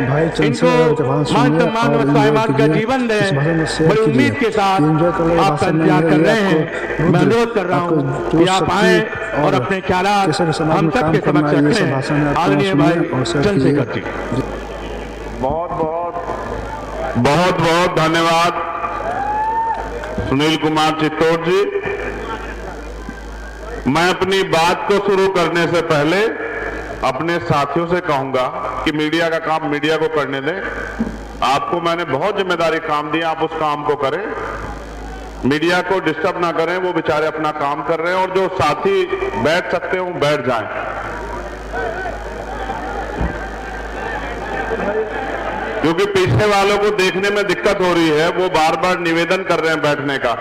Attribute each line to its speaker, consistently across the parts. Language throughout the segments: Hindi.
Speaker 1: इनको मान सम्मान और स्वाभिमान का जीवन दें। बड़ी उम्मीद के साथ आपका इंतजार कर रहे हैं। मैं अनुरोध कर रहा हूँ कि आप आए और अपने ख्यालात हम सबके समक्ष रखें। आदरणीय भाई चंद्रशेखर जी,
Speaker 2: बहुत बहुत धन्यवाद सुनील कुमार चित्तौड़ जी। मैं अपनी बात को शुरू करने से पहले अपने साथियों से कहूंगा कि मीडिया का काम मीडिया को करने दें। आपको मैंने बहुत जिम्मेदारी काम दी, आप उस काम को करें, मीडिया को डिस्टर्ब ना करें। वो बेचारे अपना काम कर रहे हैं और जो साथी बैठ सकते हैं वो बैठ जाएं। क्योंकि पीछे वालों को देखने में दिक्कत हो रही है, वो बार बार निवेदन कर रहे हैं बैठने का।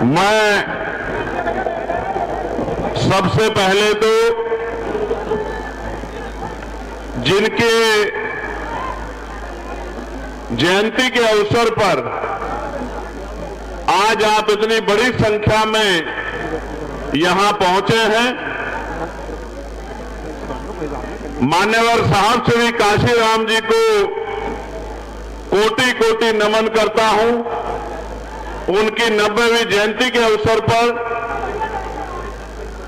Speaker 2: मैं सबसे पहले तो जिनके जयंती के अवसर पर आज आप इतनी बड़ी संख्या में यहां पहुंचे हैं, मान्यवर साहब श्री काशीराम जी को कोटि कोटि नमन करता हूं। उनकी 90वीं जयंती के अवसर पर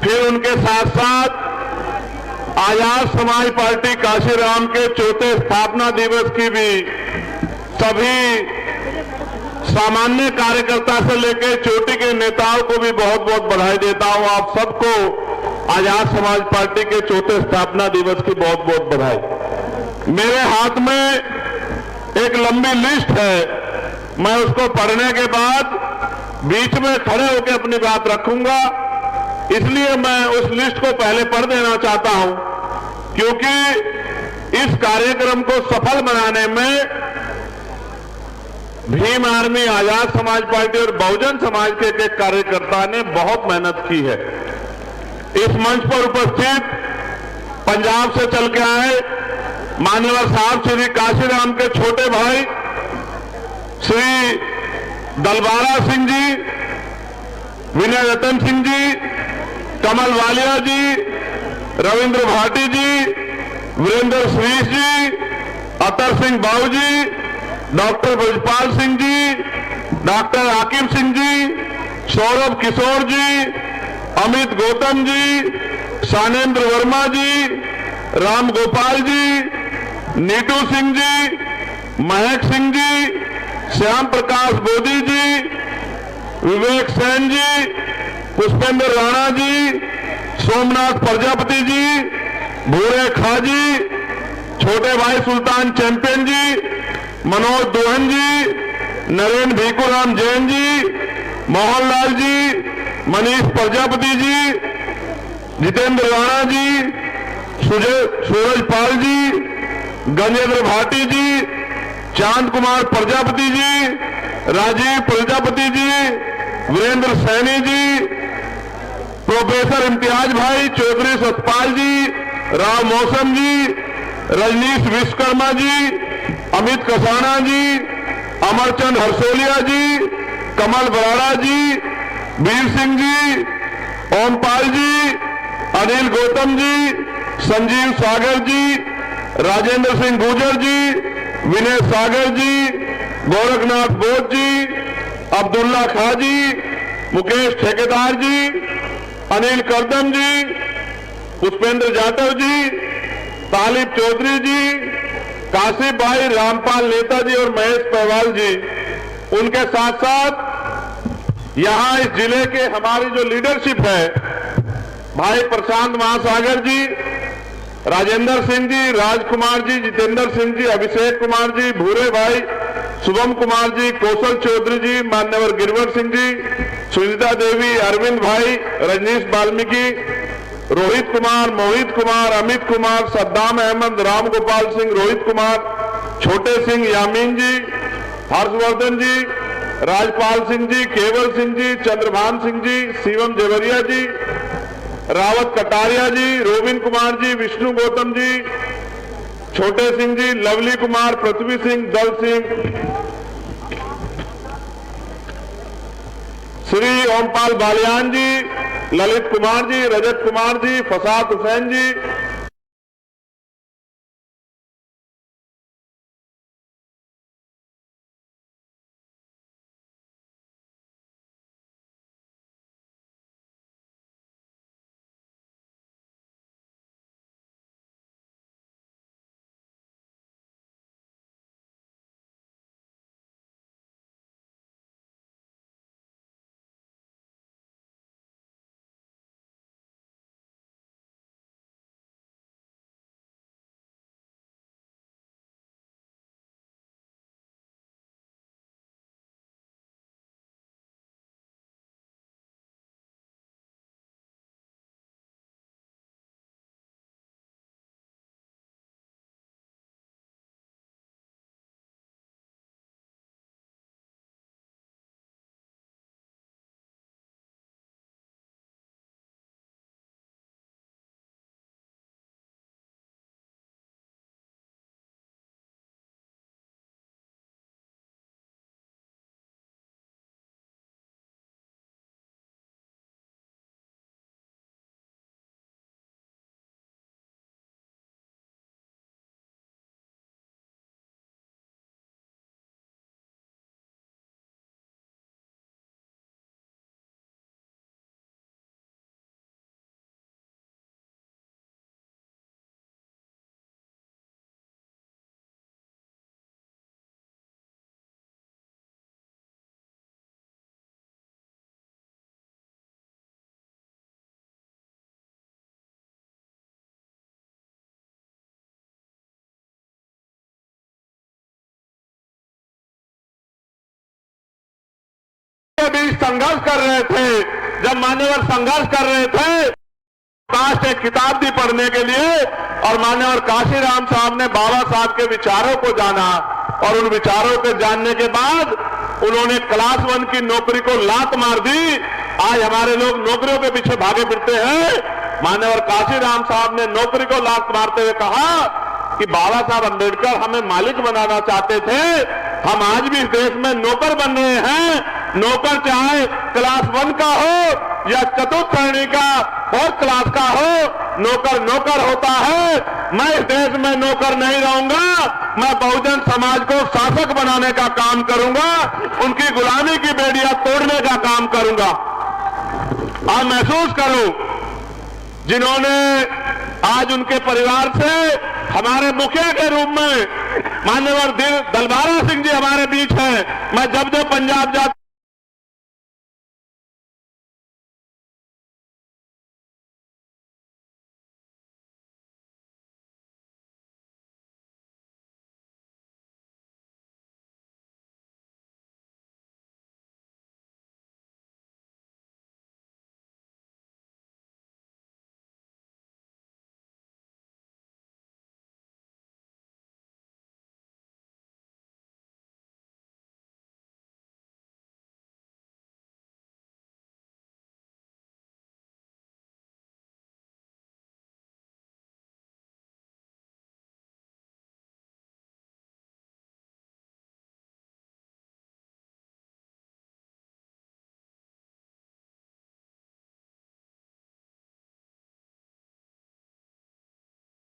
Speaker 2: फिर उनके साथ साथ आजाद समाज पार्टी काशीराम के चौथे स्थापना दिवस की भी सभी सामान्य कार्यकर्ता से लेकर चोटी के नेताओं को भी बहुत बहुत बधाई देता हूं। आप सबको आजाद समाज पार्टी के चौथे स्थापना दिवस की बहुत बहुत बधाई। मेरे हाथ में एक लंबी लिस्ट है, मैं उसको पढ़ने के बाद बीच में खड़े होकर अपनी बात रखूंगा, इसलिए मैं उस लिस्ट को पहले पढ़ देना चाहता हूं, क्योंकि इस कार्यक्रम को सफल बनाने में भीम आर्मी, आजाद समाज पार्टी और बहुजन समाज के एक कार्यकर्ता ने बहुत मेहनत की है। इस मंच पर उपस्थित पंजाब से चल के आए मान्यवर साहब श्री काशीराम के छोटे भाई श्री दलबारा सिंह जी, विनय रतन सिंह जी, कमल वालिया जी, रविंद्र भाटी जी, वीरेंद्र श्रीश जी, अतर सिंह बाबू जी, डॉक्टर ब्रजपाल सिंह जी, डॉक्टर आकिब सिंह जी, सौरभ किशोर जी, अमित गौतम जी, शानेन्द्र वर्मा जी, राम गोपाल जी, नीटू सिंह जी, महक सिंह जी, श्याम प्रकाश बोधी जी, विवेक सेन जी, पुष्पेंद्र राणा जी, सोमनाथ प्रजापति जी, भूरे खा जी, छोटे भाई सुल्तान चैंपियन जी, मनोज दोहन जी, नरेंद्र भीखूराम जैन जी, मोहनलाल जी, मनीष प्रजापति जी, जितेंद्र राणा जी, सूरज पाल जी, गजेंद्र भाटी जी, चांद कुमार प्रजापति जी, राजीव प्रजापति जी, वीरेंद्र सैनी जी, प्रोफेसर इम्तियाज भाई चौधरी सतपाल जी, राव मौसम जी, रजनीश विश्वकर्मा जी, अमित कसाना जी, अमरचंद हरसोलिया जी, कमल बराड़ा जी, वीर सिंह जी, ओमपाल जी, अनिल गौतम जी, संजीव सागर जी, राजेंद्र सिंह गुर्जर जी, विनय सागर जी, गोरखनाथ बोध जी, अब्दुल्ला खा जी, मुकेश ठेकेदार जी, अनिल करदम जी, पुष्पेंद्र जाटव जी, तालिब चौधरी जी, काशिफ भाई, रामपाल नेताजी और महेश पहवाल जी। उनके साथ साथ यहां इस जिले के हमारी जो लीडरशिप है, भाई प्रशांत महासागर जी, राजेंद्र सिंह जी, राजकुमार जी, जितेंद्र सिंह जी, अभिषेक कुमार जी, भूरे भाई, शुभम कुमार जी, कौशल चौधरी जी, मान्यवर गिरवर सिंह जी, सुनीता देवी, अरविंद भाई, रजनीश वाल्मीकि, रोहित कुमार, मोहित कुमार, अमित कुमार, सद्दाम अहमद, राम गोपाल सिंह, रोहित कुमार, छोटे सिंह, यामीन जी, हर्षवर्धन जी, राजपाल सिंह जी, केवल सिंह जी, चंद्रभान सिंह जी, शिवम जेवरिया जी, रावत कटारिया जी, रोबिन कुमार जी, विष्णु गौतम जी, छोटे सिंह जी, लवली कुमार, पृथ्वी सिंह, दल सिंह, श्री ओमपाल बालियान जी, ललित कुमार जी, रजत कुमार जी, फसाद हुसैन जी, के बीच संघर्ष कर रहे थे। जब मान्यवर संघर्ष कर रहे थे, काश एक किताब भी पढ़ने के लिए, और मान्यवर काशीराम साहब ने बाबा साहब के विचारों को जाना, और उन विचारों को जानने के बाद उन्होंने क्लास 1 की नौकरी को लात मार दी। आज हमारे लोग नौकरियों के पीछे भागे फिरते हैं। मान्यवर काशीराम साहब ने नौकरी को लात मारते हुए कहा कि बाबा साहब अंबेडकर हमें मालिक बनाना चाहते थे, हम आज भी इस देश में नौकर बन रहे हैं। नौकर चाहे क्लास 1 का हो या चतुर्थ श्रेणी का, फोर्थ क्लास का हो, नौकर नौकर होता है। मैं इस देश में नौकर नहीं रहूंगा, मैं बहुजन समाज को शासक बनाने का काम करूंगा, उनकी गुलामी की बेड़ियां तोड़ने का काम करूंगा। आप महसूस करो, जिन्होंने आज उनके परिवार से हमारे मुखिया के रूप में मान्यवर दलबारा सिंह जी हमारे बीच हैं। मैं जब जब पंजाब जाता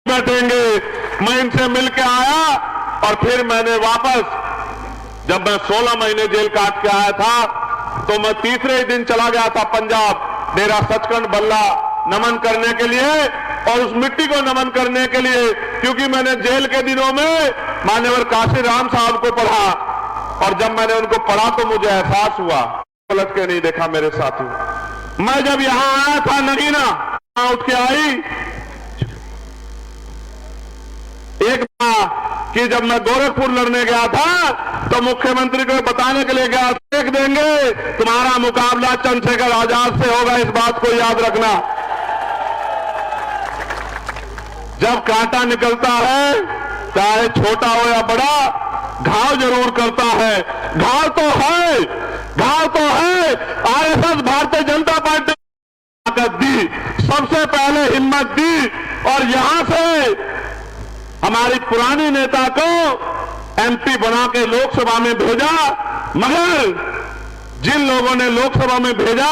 Speaker 2: बैठेंगे, मैं इनसे मिलकर आया, और फिर मैंने वापस, जब मैं 16 महीने जेल काट के आया था, तो मैं तीसरे ही दिन चला गया था पंजाब, डेरा सचखंड बल्ला नमन करने के लिए, और उस मिट्टी को नमन करने के लिए, क्योंकि मैंने जेल के दिनों में मान्यवर काशीराम साहब को पढ़ा, और जब मैंने उनको पढ़ा तो मुझे एहसास हुआ, पलट के नहीं देखा मेरे साथी। मैं जब यहां आया था नगीना, उठ के आई, एक कि जब मैं गोरखपुर लड़ने गया था, तो मुख्यमंत्री को बताने के लिए गया, देख देंगे तुम्हारा मुकाबला चंद्रशेखर आजाद से होगा, इस बात को याद रखना। जब कांटा निकलता है, चाहे छोटा हो या बड़ा, घाव जरूर करता है। घाव तो है, घाव तो है। आरएसएस भारतीय जनता पार्टी ताकत दी, सबसे पहले हिम्मत दी और यहां से हमारी पुरानी नेता को एमपी बना के लोकसभा में भेजा, मगर जिन लोगों ने लोकसभा में भेजा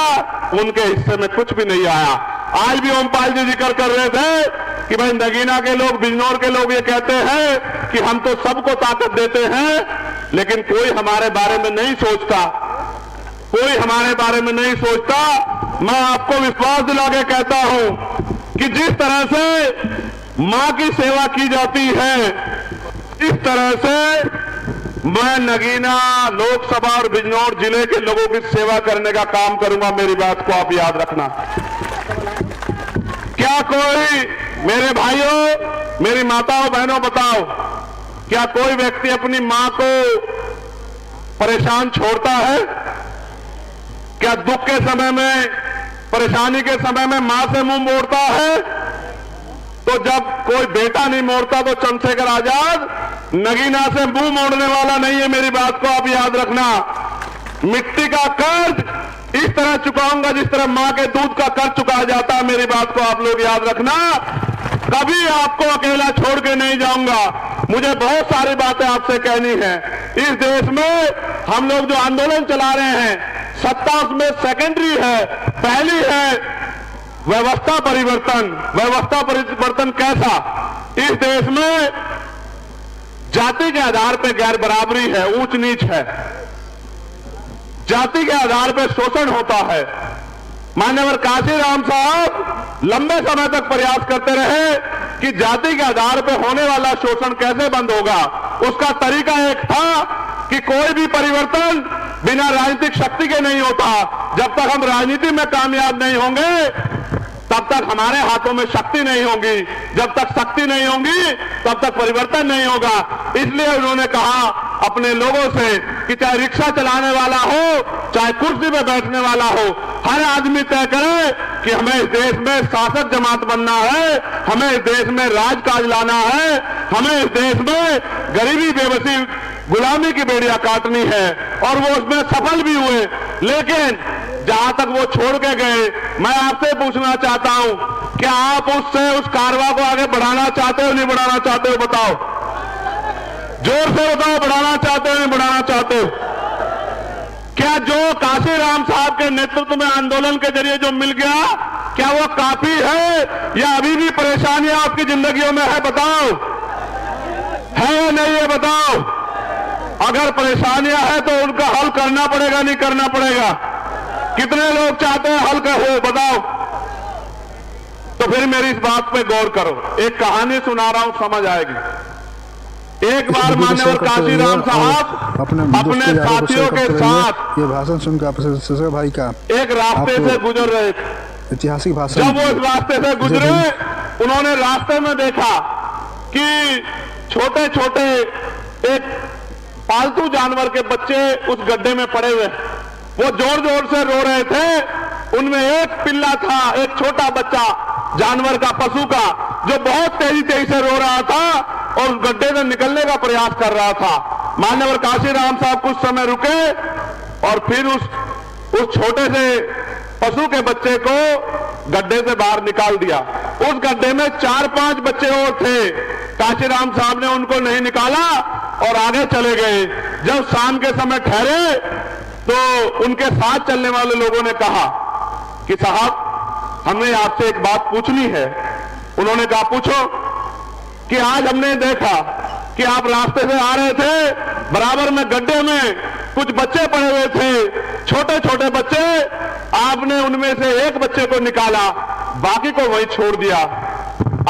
Speaker 2: उनके हिस्से में कुछ भी नहीं आया। आज भी ओमपाल जी जिक्र कर रहे थे कि भाई नगीना के लोग, बिजनौर के लोग ये कहते हैं कि हम तो सबको ताकत देते हैं, लेकिन कोई हमारे बारे में नहीं सोचता, कोई हमारे बारे में नहीं सोचता। मैं आपको विश्वास दिला के कहता हूं कि जिस तरह से मां की सेवा की जाती है, इस तरह से मैं नगीना, लोकसभा और बिजनौर जिले के लोगों की सेवा करने का काम करूंगा। मेरी बात को आप याद रखना। क्या कोई, मेरे भाइयों, मेरी माताओं बहनों, बताओ, क्या कोई व्यक्ति अपनी मां को परेशान छोड़ता है? क्या दुख के समय में, परेशानी के समय में मां से मुंह मोड़ता है? तो जब कोई बेटा नहीं मोड़ता तो चंद्रशेखर आजाद नगीना से मुंह मोड़ने वाला नहीं है। मेरी बात को आप याद रखना। मिट्टी का कर्ज इस तरह चुकाऊंगा जिस तरह मां के दूध का कर्ज चुकाया जाता है। मेरी बात को आप लोग याद रखना। कभी आपको अकेला छोड़ के नहीं जाऊंगा। मुझे बहुत सारी बातें आपसे कहनी है। इस देश में हम लोग जो आंदोलन चला रहे हैं, सत्ता उसमें सेकेंडरी है, पहली है व्यवस्था परिवर्तन। व्यवस्था परिवर्तन कैसा? इस देश में जाति के आधार पर गैर बराबरी है, ऊंच नीच है, जाति के आधार पर शोषण होता है। मान्यवर काशीराम साहब लंबे समय तक प्रयास करते रहे कि जाति के आधार पर होने वाला शोषण कैसे बंद होगा। उसका तरीका एक था कि कोई भी परिवर्तन बिना राजनीतिक शक्ति के नहीं होता। जब तक हम राजनीति में कामयाब नहीं होंगे तब तक हमारे हाथों में शक्ति नहीं होगी। जब तक शक्ति नहीं होगी तब तक परिवर्तन नहीं होगा। इसलिए उन्होंने कहा अपने लोगों से कि चाहे रिक्शा चलाने वाला हो, चाहे कुर्सी पे बैठने वाला हो, हर आदमी तय करे कि हमें इस देश में शासक जमात बनना है, हमें इस देश में राजकाज लाना है, हमें इस देश में गरीबी, बेबसी, गुलामी की बेड़ियां काटनी है। और वो उसमें सफल भी हुए। लेकिन जहां तक वो छोड़ के गए, मैं आपसे पूछना चाहता हूं, क्या आप उससे उस कारवां को आगे बढ़ाना चाहते हो, नहीं बढ़ाना चाहते हो? बताओ, जोर से बताओ, बढ़ाना चाहते हो, नहीं बढ़ाना चाहते हो? क्या जो काशीराम साहब के नेतृत्व में आंदोलन के जरिए जो मिल गया, क्या वो काफी है या अभी भी परेशानियां आपकी जिंदगियों में है? बताओ, है या नहीं है? बताओ। अगर परेशानियां हैं तो उनका हल करना पड़ेगा, नहीं करना पड़ेगा? कितने लोग चाहते हैं हल हो? बताओ। तो फिर मेरी इस बात पे गौर करो। एक कहानी सुना रहा हूं, समझ आएगी। एक बार मान्यवर काशीराम साहब अपने साथियों के साथ
Speaker 3: ये भाषण सुनकर आपसे भाई का
Speaker 2: एक रास्ते से गुजर रहे थे।
Speaker 3: ऐतिहासिक भाषण।
Speaker 2: जब वो इस रास्ते से गुजरे, उन्होंने रास्ते में देखा कि छोटे छोटे एक पालतू जानवर के बच्चे उस गड्ढे में पड़े हुए। वो जोर जोर से रो रहे थे। उनमें एक पिल्ला था, एक छोटा बच्चा जानवर का, पशु का, जो बहुत तेजी तेजी से रो रहा था और उस गड्ढे से निकलने का प्रयास कर रहा था। मान्यवर काशीराम साहब कुछ समय रुके और फिर उस छोटे से पशु के बच्चे को गड्ढे से बाहर निकाल दिया। उस गड्ढे में 4-5 बच्चे और थे। काशीराम साहब ने उनको नहीं निकाला और आगे चले गए। जब शाम के समय ठहरे तो उनके साथ चलने वाले लोगों ने कहा कि साहब, हमें आपसे एक बात पूछनी है। उन्होंने कहा, पूछो। कि आज हमने देखा कि आप रास्ते से आ रहे थे, बराबर में गड्ढे में कुछ बच्चे पड़े हुए थे, छोटे छोटे बच्चे। आपने उनमें से एक बच्चे को निकाला, बाकी को वहीं छोड़ दिया।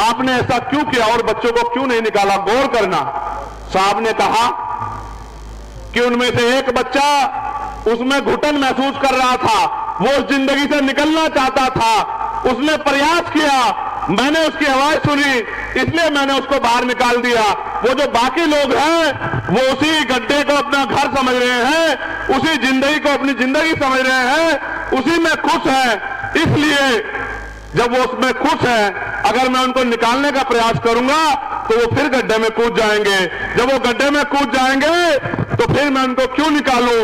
Speaker 2: आपने ऐसा क्यों किया और बच्चों को क्यों नहीं निकाला? गौर करना। साहब ने कहा कि उनमें से एक बच्चा उसमें घुटन महसूस कर रहा था, वो उस जिंदगी से निकलना चाहता था, उसने प्रयास किया, मैंने उसकी आवाज सुनी, इसलिए मैंने उसको बाहर निकाल दिया। वो जो बाकी लोग हैं वो उसी गड्ढे को अपना घर समझ रहे हैं, उसी जिंदगी को अपनी जिंदगी समझ रहे हैं, उसी में खुश हैं। इसलिए जब वो उसमें खुश है, अगर मैं उनको निकालने का प्रयास करूंगा तो वो फिर गड्ढे में कूद जाएंगे। जब वो गड्ढे में कूद जाएंगे तो फिर मैं उनको क्यों निकालूं?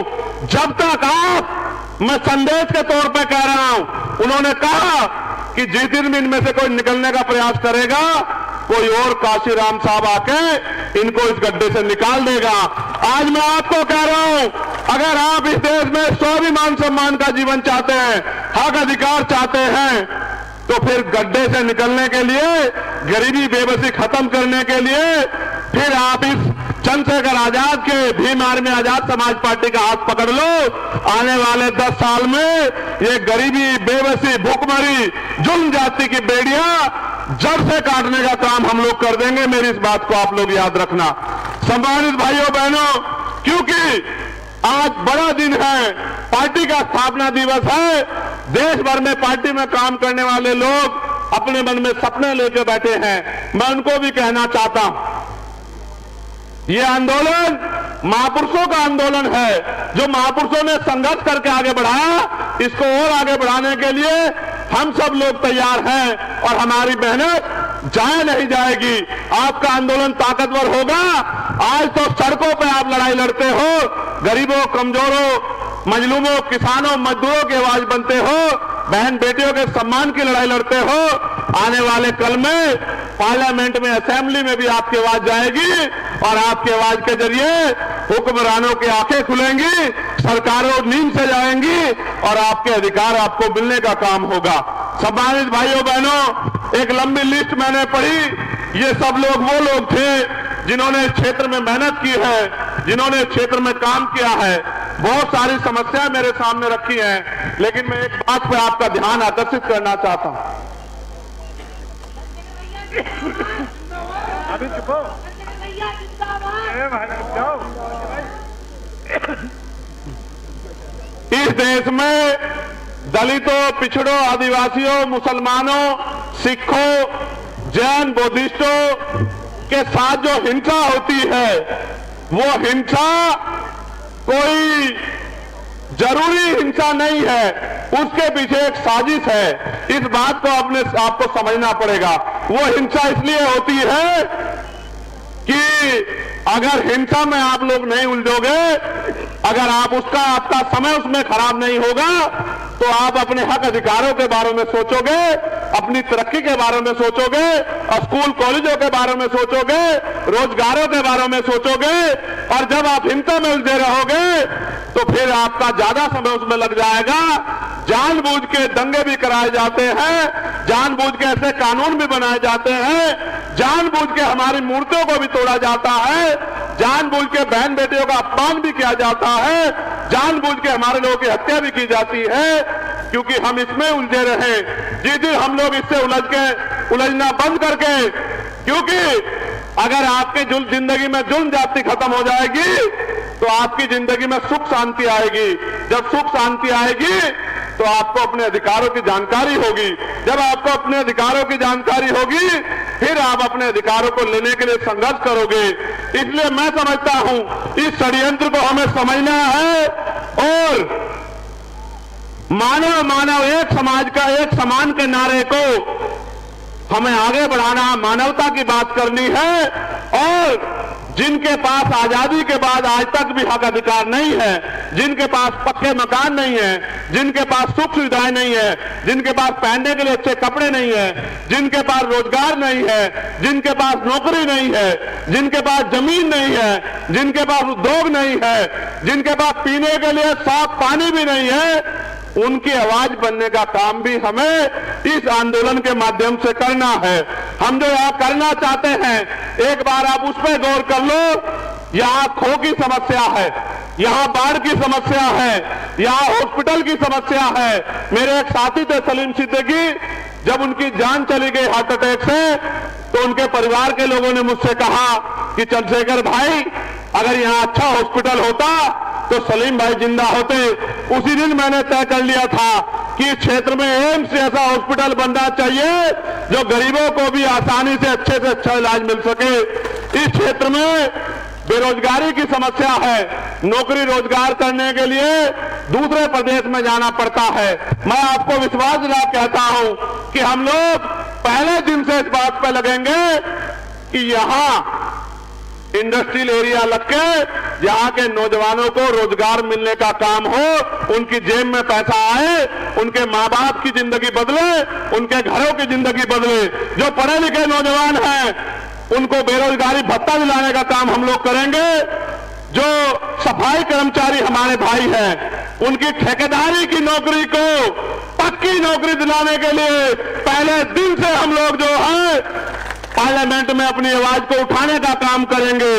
Speaker 2: जब तक मैं संदेश के तौर पे कह रहा हूं, उन्होंने कहा कि जिस दिन इनमें से कोई निकलने का प्रयास करेगा, कोई और काशीराम साहब आके इनको इस गड्ढे से निकाल देगा। आज मैं आपको कह रहा हूं, अगर आप इस देश में स्वाभिमान सम्मान का जीवन चाहते हैं, हक अधिकार चाहते हैं, तो फिर गड्ढे से निकलने के लिए, गरीबी बेबसी खत्म करने के लिए फिर आप इस चंद्रशेखर आजाद के भीम आर्मी आजाद समाज पार्टी का हाथ पकड़ लो। आने वाले 10 साल में ये गरीबी बेबसी भूखमरी जुल्म जाति की बेड़ियां जड़ से काटने का काम हम लोग कर देंगे। मेरी इस बात को आप लोग याद रखना। सम्मानित भाइयों बहनों, क्योंकि आज बड़ा दिन है, पार्टी का स्थापना दिवस है। देश भर में पार्टी में काम करने वाले लोग अपने मन में सपने लेकर बैठे हैं। मैं उनको भी कहना चाहता हूं, ये आंदोलन महापुरुषों का आंदोलन है, जो महापुरुषों ने संघर्ष करके आगे बढ़ाया। इसको और आगे बढ़ाने के लिए हम सब लोग तैयार हैं और हमारी मेहनत जाए नहीं जाएगी। आपका आंदोलन ताकतवर होगा। आज तो सड़कों पे आप लड़ाई लड़ते हो, गरीबों, कमजोरों, मजलूमों, किसानों, मजदूरों की आवाज बनते हो, बहन बेटियों के सम्मान की लड़ाई लड़ते हो। आने वाले कल में पार्लियामेंट में, असेंबली में भी आपकी आवाज जाएगी और आपकी आवाज के जरिए हुक्मरानों की आंखें खुलेंगी, सरकारों नींद से जाएंगी और आपके अधिकार आपको मिलने का काम होगा। सम्मानित भाइयों बहनों, एक लंबी लिस्ट मैंने पढ़ी। ये सब लोग वो लोग थे जिन्होंने क्षेत्र में मेहनत की है, जिन्होंने क्षेत्र में काम किया है। बहुत सारी समस्याएं मेरे सामने रखी हैं, लेकिन मैं एक बात पर आपका ध्यान आकर्षित करना चाहता हूं।
Speaker 1: अभी चुप हो।
Speaker 2: इस देश में दलितों, पिछड़ों, आदिवासियों, मुसलमानों, सिखों, जैन, बुद्धिस्टों के साथ जो हिंसा होती है, वो हिंसा कोई जरूरी हिंसा नहीं है, उसके पीछे एक साजिश है। इस बात को आपको समझना पड़ेगा। वो हिंसा इसलिए होती है कि अगर हिंसा में आप लोग नहीं उलझोगे, अगर आपका समय उसमें खराब नहीं होगा, तो आप अपने हक अधिकारों के बारे में सोचोगे, अपनी तरक्की के बारे में सोचोगे, स्कूल कॉलेजों के बारे में सोचोगे, रोजगारों के बारे में सोचोगे। और जब आप हिंसा में उलझे रहोगे तो फिर आपका ज्यादा समय उसमें लग जाएगा। जानबूझ के दंगे भी कराए जाते हैं, जानबूझ के ऐसे कानून भी बनाए जाते हैं, जानबूझ के हमारी मूर्तियों को भी तोड़ा जाता है, जानबूझ के बहन बेटियों का अपमान भी किया जाता है, जानबूझ के हमारे लोगों की हत्या भी की जाती है, क्योंकि हम इसमें उलझे रहे। जिस दिन हम लोग इससे उलझना बंद करके, क्योंकि अगर आपकी जिंदगी में जुल्म जाति खत्म हो जाएगी तो आपकी जिंदगी में सुख शांति आएगी। जब सुख शांति आएगी तो आपको अपने अधिकारों की जानकारी होगी। जब आपको अपने अधिकारों की जानकारी होगी, फिर आप अपने अधिकारों को लेने के लिए संघर्ष करोगे। इसलिए मैं समझता हूं इस षड्यंत्र को हमें समझना है और मानव मानव एक समाज का एक समान के नारे को हमें आगे बढ़ाना, मानवता की बात करनी है। और जिनके पास आजादी के बाद आज तक भी हक अधिकार नहीं है, जिनके पास पक्के मकान नहीं है, जिनके पास सुख सुविधाएं नहीं है, जिनके पास पहनने के लिए अच्छे कपड़े नहीं है, जिनके पास रोजगार नहीं है, जिनके पास नौकरी नहीं है, जिनके पास जमीन नहीं है, जिनके पास उद्योग नहीं है, जिनके पास पीने के लिए साफ पानी भी नहीं है, उनकी आवाज बनने का काम भी हमें इस आंदोलन के माध्यम से करना है। हम जो यहां करना चाहते हैं, एक बार आप उस पर गौर कर लो। यहां खो की समस्या है, यहां बाढ़ की समस्या है, यहां हॉस्पिटल की समस्या है। मेरे एक साथी थे सलीम सिद्दीकी, जब उनकी जान चली गई हार्ट अटैक से, तो उनके परिवार के लोगों ने मुझसे कहा कि चंद्रशेखर भाई, अगर यहां अच्छा हॉस्पिटल होता तो सलीम भाई जिंदा होते। उसी दिन मैंने तय कर लिया था कि इस क्षेत्र में एम्स जैसा हॉस्पिटल बनना चाहिए, जो गरीबों को भी आसानी से अच्छा इलाज मिल सके। इस क्षेत्र में बेरोजगारी की समस्या है, नौकरी रोजगार करने के लिए दूसरे प्रदेश में जाना पड़ता है। मैं आपको विश्वास दिला कहता हूं कि हम लोग पहले दिन से इस बात पर लगेंगे कि यहां इंडस्ट्रियल एरिया लग के यहाँ के नौजवानों को रोजगार मिलने का काम हो, उनकी जेब में पैसा आए, उनके माँ बाप की जिंदगी बदले, उनके घरों की जिंदगी बदले। जो पढ़े लिखे नौजवान हैं उनको बेरोजगारी भत्ता दिलाने का काम हम लोग करेंगे। जो सफाई कर्मचारी हमारे भाई हैं उनकी ठेकेदारी की नौकरी को पक्की नौकरी दिलाने के लिए पहले दिन से हम लोग जो है पार्लियामेंट में अपनी आवाज को उठाने का काम करेंगे।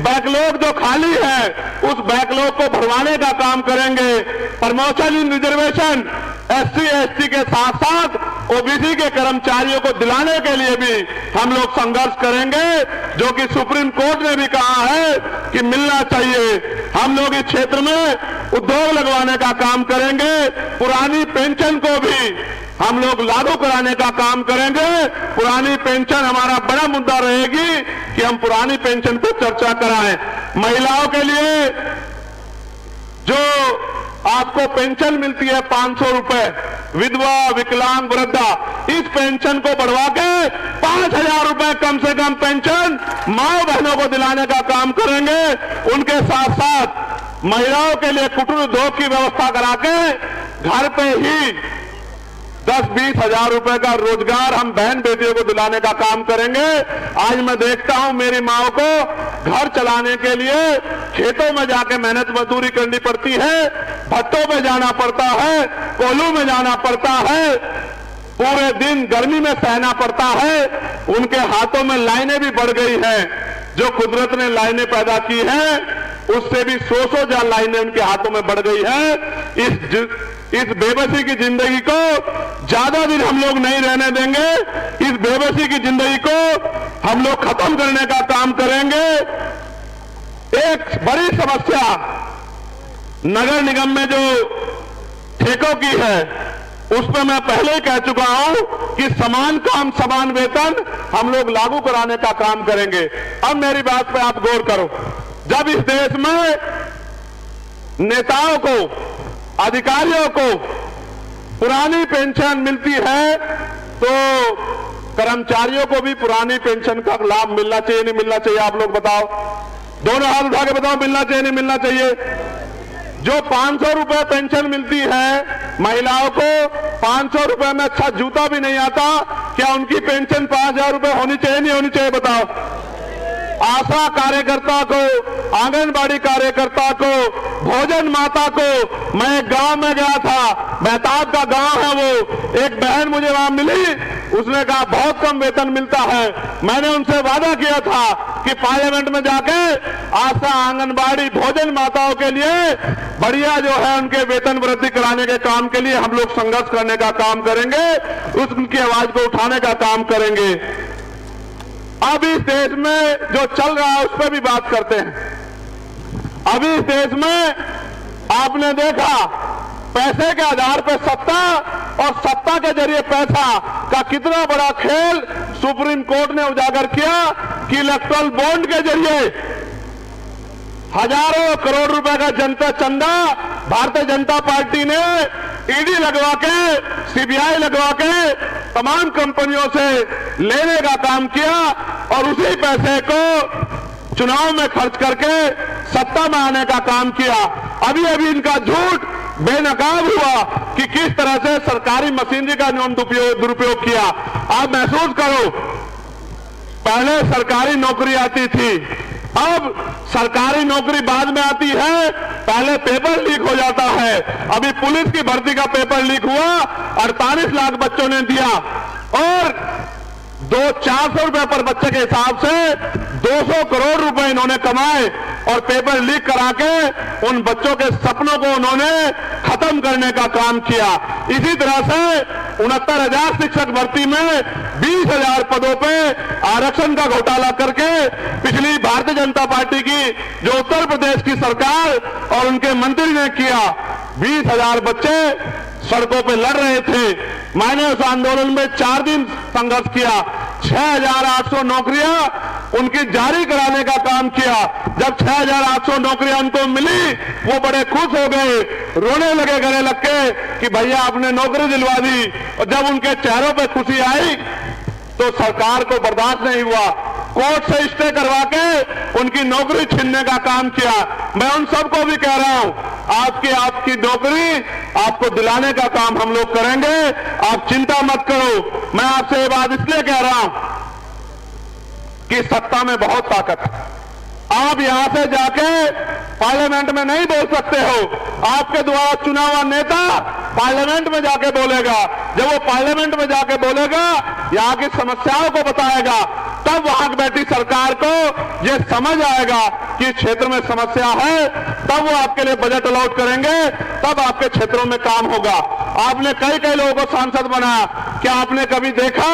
Speaker 2: बैकलॉग जो खाली है उस बैकलॉग को भरवाने का काम करेंगे। प्रमोशन इन रिजर्वेशन एससी एसटी के साथ साथ ओबीसी के कर्मचारियों को दिलाने के लिए भी हम लोग संघर्ष करेंगे, जो कि सुप्रीम कोर्ट ने भी कहा है कि मिलना चाहिए। हम लोग इस क्षेत्र में उद्योग लगवाने का काम करेंगे। पुरानी पेंशन को भी हम लोग लागू कराने का काम करेंगे। पुरानी पेंशन हमारा बड़ा मुद्दा रहेगी कि हम पुरानी पेंशन पर चर्चा कराएं। महिलाओं के लिए जो आपको पेंशन मिलती है 500 रुपए, विधवा विकलांग वृद्धा, इस पेंशन को बढ़वा के 5,000 रुपए कम से कम पेंशन माँ बहनों को दिलाने का काम करेंगे। उनके साथ साथ महिलाओं के लिए कुटीर उद्योग की व्यवस्था करा के घर पे ही 10-20 हजार रुपए का रोजगार हम बहन बेटियों को दिलाने का काम करेंगे। आज मैं देखता हूं मेरी माओ को घर चलाने के लिए खेतों में जाके मेहनत मजदूरी करनी पड़ती है, भट्टों में जाना पड़ता है, कोल्हू में जाना पड़ता है, पूरे दिन गर्मी में सहना पड़ता है। उनके हाथों में लाइनें भी बढ़ गई हैं। जो कुदरत ने लाइनें पैदा की हैं उससे भी 100 लाइनें उनके हाथों में बढ़ गई है। इस बेबसी की जिंदगी को ज्यादा दिन हम लोग नहीं रहने देंगे। इस बेबसी की जिंदगी को हम लोग खत्म करने का काम करेंगे। एक बड़ी समस्या नगर निगम में जो ठेकों की है उस पर मैं पहले ही कह चुका हूं कि समान काम समान वेतन हम लोग लागू कराने का काम करेंगे। अब मेरी बात पे आप गौर करो। जब इस देश में नेताओं को, अधिकारियों को पुरानी पेंशन मिलती है तो कर्मचारियों को भी पुरानी पेंशन का लाभ मिलना चाहिए, नहीं मिलना चाहिए? आप लोग बताओ, दोनों हाथ उठा के बताओ, मिलना चाहिए नहीं मिलना चाहिए? जो 500 रुपए पेंशन मिलती है महिलाओं को, 500 रुपए में अच्छा जूता भी नहीं आता, क्या उनकी पेंशन 5,000 रुपए होनी चाहिए नहीं होनी चाहिए? बताओ। आशा कार्यकर्ता को, आंगनबाड़ी कार्यकर्ता को, भोजन माता को, मैं गांव में गया था, मेहताब का गांव है वो, एक बहन मुझे वहां मिली, उसने कहा बहुत कम वेतन मिलता है। मैंने उनसे वादा किया था कि पार्लियामेंट में जाके आशा, आंगनबाड़ी, भोजन माताओं के लिए बढ़िया जो है उनके वेतन वृद्धि कराने के काम के लिए हम लोग संघर्ष करने का काम करेंगे, उनकी आवाज को उठाने का काम करेंगे। अब इस देश में जो चल रहा है उस पर भी बात करते हैं। अभी इस देश में आपने देखा पैसे के आधार पर सत्ता और सत्ता के जरिए पैसा का कितना बड़ा खेल सुप्रीम कोर्ट ने उजागर किया कि इलेक्टोरल बॉन्ड के जरिए हजारों करोड़ रुपए का जनता चंदा भारतीय जनता पार्टी ने ईडी लगवा के, सीबीआई लगवा के तमाम कंपनियों से लेने का काम किया और उसी पैसे को चुनाव में खर्च करके सत्ता में आने का काम किया। अभी अभी इनका झूठ बेनकाब हुआ कि किस तरह से सरकारी मशीनरी का दुरुपयोग किया। आप महसूस करो, पहले सरकारी नौकरी आती थी, अब सरकारी नौकरी बाद में आती है, पहले पेपर लीक हो जाता है। अभी पुलिस की भर्ती का पेपर लीक हुआ, 48 लाख बच्चों ने दिया और 400 रुपए पर बच्चे के हिसाब से 200 करोड़ रुपए इन्होंने कमाए और पेपर लीक करा के उन बच्चों के सपनों को उन्होंने खत्म करने का काम किया। इसी तरह से 69,000 शिक्षक भर्ती में 20,000 पदों पे आरक्षण का घोटाला करके पिछली भारतीय जनता पार्टी की जो उत्तर प्रदेश की सरकार और उनके मंत्री ने किया। 20,000 बच्चे सड़कों पे लड़ रहे थे। मैंने उस आंदोलन में 4 दिन संघर्ष किया। 6,800 नौकरियां उनकी जारी कराने का काम किया। जब 6,800 नौकरियां उनको मिली वो बड़े खुश हो गए, रोने लगे गले लग के कि भैया आपने नौकरी दिलवा दी। और जब उनके चेहरों पे खुशी आई तो सरकार को बर्दाश्त नहीं हुआ। कोर्ट से स्टे करवा के उनकी नौकरी छीनने का काम किया। मैं उन सबको भी कह रहा हूं, आपकी नौकरी आपको दिलाने का काम हम लोग करेंगे, आप चिंता मत करो। मैं आपसे ये बात इसलिए कह रहा हूं कि सत्ता में बहुत ताकत है। आप यहां से जाके पार्लियामेंट में नहीं बोल सकते हो। आपके द्वारा चुना हुआ नेता पार्लियामेंट में जाके बोलेगा। जब वो पार्लियामेंट में जाके बोलेगा, यहां की समस्याओं को बताएगा, तब वहां बैठी सरकार को ये समझ आएगा कि क्षेत्र में समस्या है, तब वो आपके लिए बजट अलॉट करेंगे, तब आपके क्षेत्रों में काम होगा। आपने कई कई लोगों को सांसद बनाया, क्या आपने कभी देखा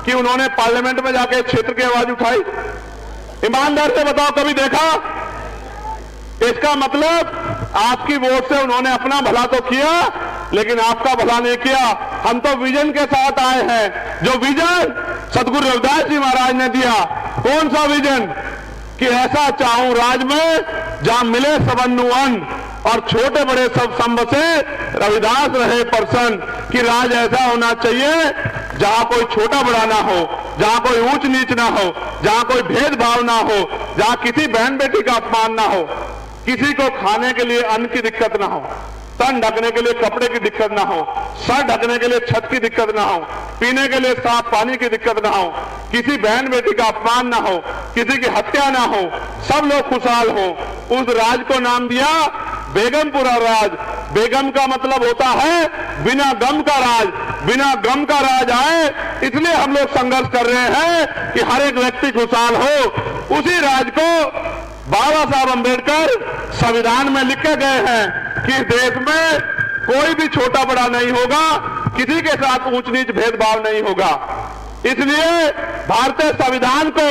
Speaker 2: कि उन्होंने पार्लियामेंट में जाके क्षेत्र की आवाज उठाई? ईमानदार से बताओ, कभी देखा? इसका मतलब आपकी वोट से उन्होंने अपना भला तो किया, लेकिन आपका भला नहीं किया। हम तो विजन के साथ आए हैं, जो विजन सतगुरु रविदास जी महाराज ने दिया। कौन सा विजन? कि ऐसा चाहूं राज में जहां मिले सबन्नु अन्न और छोटे बड़े सब संबसे, रविदास रहे प्रसन्न। कि राज ऐसा होना चाहिए जहां कोई छोटा बड़ा ना हो, जहां कोई ऊंच नीच ना हो, जहां कोई भेदभाव ना हो, जहां किसी बहन बेटी का अपमान ना हो, किसी को खाने के लिए अन्न की दिक्कत ना हो, तन ढकने के लिए कपड़े की दिक्कत ना हो, सर ढकने के लिए छत की दिक्कत ना हो, पीने के लिए साफ पानी की दिक्कत ना हो, किसी बहन बेटी का अपमान ना हो, किसी की हत्या ना हो, सब लोग खुशहाल हो। उस राज को नाम दिया बेगमपुरा राज। बेगम का मतलब होता है बिना गम का राज। बिना गम का राज आए, इसलिए हम लोग संघर्ष कर रहे हैं कि हर एक व्यक्ति खुशहाल हो। उसी राज को बाबा साहब अंबेडकर संविधान में लिख के गए हैं कि देश में कोई भी छोटा बड़ा नहीं होगा, किसी के साथ ऊंच नीच भेदभाव नहीं होगा। इसलिए भारतीय संविधान को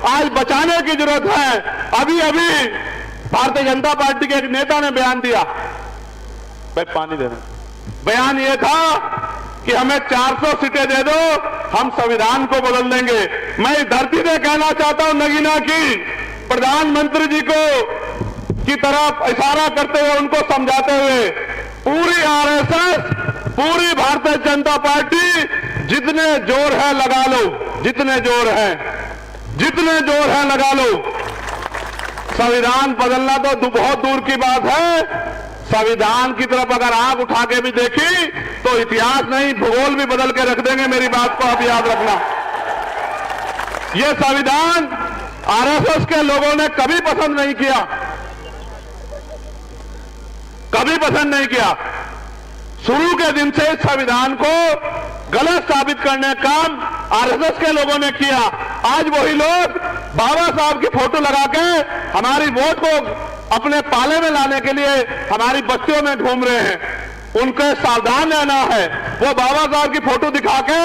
Speaker 2: आज बचाने की जरूरत है। अभी अभी भारतीय जनता पार्टी के एक नेता ने बयान दिया, भाई पानी देना, बयान यह था कि हमें 400 सीटें दे दो, हम संविधान को बदल देंगे। मैं इस धरती से कहना चाहता हूं नगीना की प्रधानमंत्री जी को की तरफ इशारा करते हुए, उनको समझाते हुए, पूरी आरएसएस, पूरी भारतीय जनता पार्टी जितने जोर है लगा लो, जितने जोर है, जितने जोर है लगा लो। संविधान बदलना तो बहुत दूर की बात है। संविधान की तरफ अगर आंख उठा के भी देखी तो इतिहास नहीं, भूगोल भी बदल के रख देंगे। मेरी बात को आप याद रखना। यह संविधान आरएसएस के लोगों ने कभी पसंद नहीं किया, कभी पसंद नहीं किया। शुरू के दिन से इस संविधान को गलत साबित करने का काम आरएसएस के लोगों ने किया। आज वही लोग बाबा साहब की फोटो लगा के हमारी वोट को अपने पाले में लाने के लिए हमारी बस्तियों में घूम रहे हैं। उनको सावधान रहना है। वो बाबा साहब की फोटो दिखा के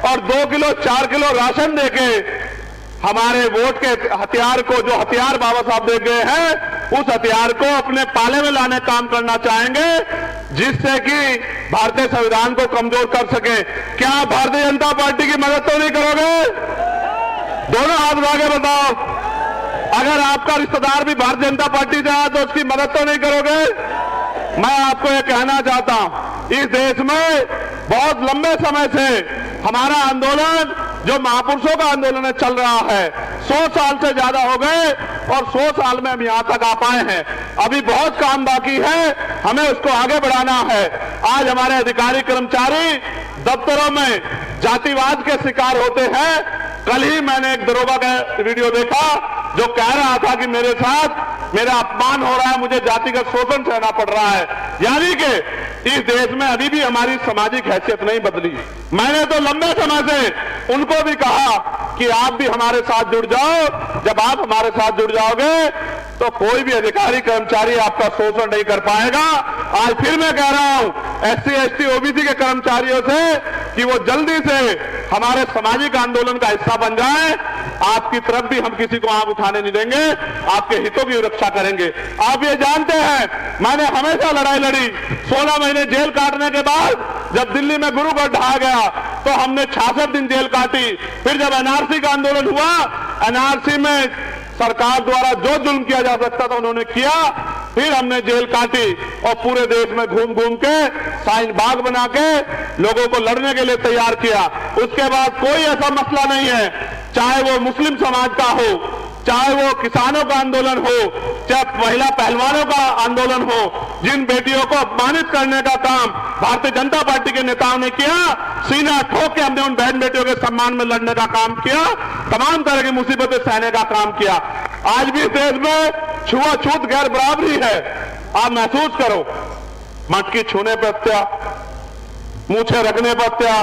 Speaker 2: और 2 किलो 4 किलो राशन देके हमारे वोट के हथियार को, जो हथियार बाबा साहब दे गए हैं, उस हथियार को अपने पाले में लाने का काम करना चाहेंगे, जिससे कि भारतीय संविधान को कमजोर कर सके। क्या आप भारतीय जनता पार्टी की मदद तो नहीं करोगे? दोनों हाथ उठा के बताओ। अगर आपका रिश्तेदार भी भारतीय जनता पार्टी से आया तो उसकी मदद तो नहीं करोगे? मैं आपको यह कहना चाहता हूं, इस देश में बहुत लंबे समय से हमारा आंदोलन, जो महापुरुषों का आंदोलन चल रहा है, 100 साल से ज्यादा हो गए और 100 साल में हम यहां तक आ पाए हैं। अभी बहुत काम बाकी है, हमें उसको आगे बढ़ाना है। आज हमारे अधिकारी कर्मचारी दफ्तरों में जातिवाद के शिकार होते हैं। कल ही मैंने एक दरोगा का वीडियो देखा जो कह रहा था कि मेरे साथ मेरा अपमान हो रहा है, मुझे जातिगत शोषण सहना पड़ रहा है। यानी कि इस देश में अभी भी हमारी सामाजिक हैसियत नहीं बदली। मैंने तो लंबे समय से उनको भी कहा कि आप भी हमारे साथ जुड़ जाओ। जब आप हमारे साथ जुड़ जाओगे तो कोई भी अधिकारी कर्मचारी आपका शोषण नहीं कर पाएगा। आज फिर मैं कह रहा हूं SC ST OBC के कर्मचारियों से कि वो जल्दी से हमारे सामाजिक आंदोलन का हिस्सा बन जाएं। आपकी तरफ भी हम किसी को आंख उठाने नहीं देंगे, आपके हितों की रक्षा करेंगे। आप ये जानते हैं, मैंने हमेशा लड़ाई लड़ी। 16 महीने जेल काटने के बाद जब दिल्ली में गुरुगढ़ ढहा गया तो हमने 66 दिन जेल काटी। फिर जब NRC का आंदोलन हुआ, NRC में सरकार द्वारा जो जुल्म किया जा सकता था उन्होंने किया। फिर हमने जेल काटी और पूरे देश में घूम घूम के साइन बाग बना के लोगों को लड़ने के लिए तैयार किया। उसके बाद कोई ऐसा मसला नहीं है। चाहे वो मुस्लिम समाज का हो, चाहे वो किसानों का आंदोलन हो, चाहे महिला पहलवानों का आंदोलन हो, जिन बेटियों को अपमानित करने का काम भारतीय जनता पार्टी के नेताओं ने किया, सीना ठोक के हमने उन बहन बेटियों के सम्मान में लड़ने का काम किया, तमाम तरह की मुसीबतें सहने का काम किया। आज भी देश में छुआछूत गैर बराबरी है। आप महसूस करो, मटकी छूने पर हत्या, मूछे रखने पर हत्या।